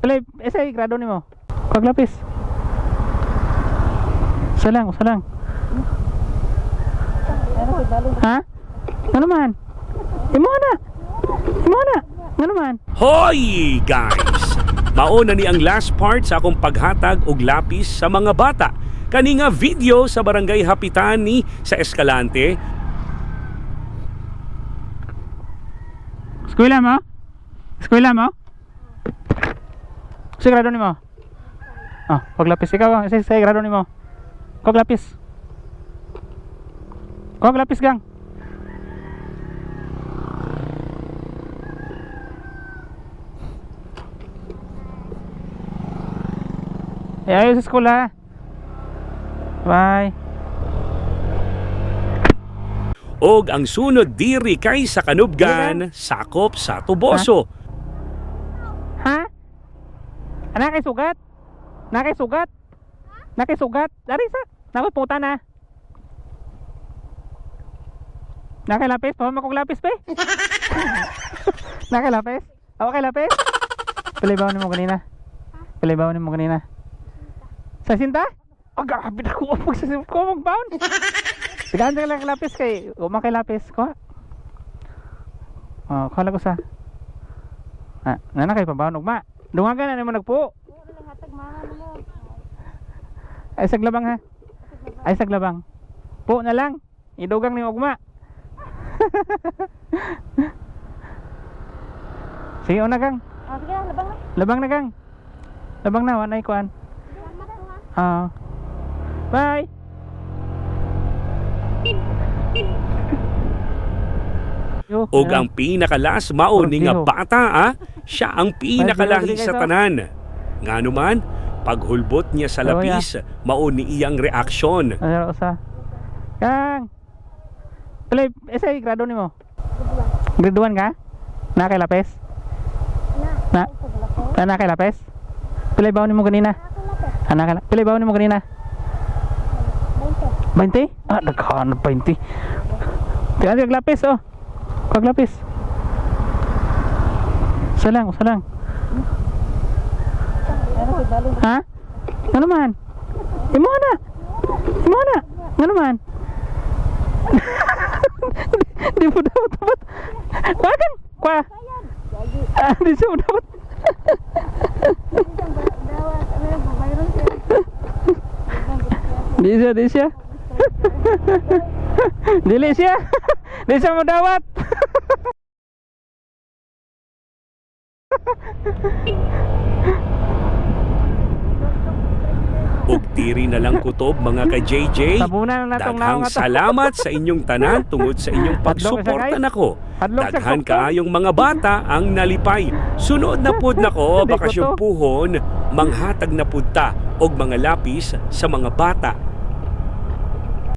Play, esay, grado ni mo. Paglapis. Usa lang. Ha? Ano man? Imo na. Ano man? Hoy guys! Mauna ni ang last part sa akong paghatag og lapis sa mga bata. Kani nga video sa Barangay Hapitani sa Escalante. Eskwela mo? Sa grado ni mo? Paglapis ikaw, sa grado ni mo. Paglapis gang. Ayaw sa school ha. Bye. Og ang sunod diri kay sa Kanubgan, sakop sa Tuboso. Ha? Nakay sugat? Dari sa. Nakay puta na. Nakay lapis? Pahama kong lapis pe? Nakay lapis? Kay lapis? Palibawan mo kanina. Sa sinta? Agapit ako pag sa sinta ko magbaon. Tigaan ka lang lapis kay umakay lapis ko. Kala ko sa. Nana kay pambaon ugma. Dungagan na mo nagpo. Ay saglabang ha. Ay saglabang. Po na lang. Idugang ni ugma. Sige una gang. Sige na, labang na. Labang na gang. Labang na wanay kuan. Bye. Og ang pinakalas mao ni nga bata siya ang pinakalahi sa tanan. Ngano man paghulbot niya sa lapis mao ni iyang reaksyon. Usa. Kang. Play, esay grado ni mo? Grade 1 ka? Nakay lapis? Nakay lapis? Pilay baon ni mo kanina? Pilay baon ni mo kanina? 20? Naghanap 20. Tiyan kag lapis Kag lapis. Usa lang. Ha? Ano man? Imo na. Ano man? Di mo dapat. Wakan. Kwa. Di mo dapat. Di siya. Dili siya. Di siya mo dawat. Ug diri na lang kutob mga ka-JJ. Tabunan na natong Daghang salamat sa inyong tanan tungod sa inyong pagsuporta nako. Daghan kaayong mga bata ang nalipay. Sunod na pud nako bakasyon puhon, manghatag na pud ta og mga lapis sa mga bata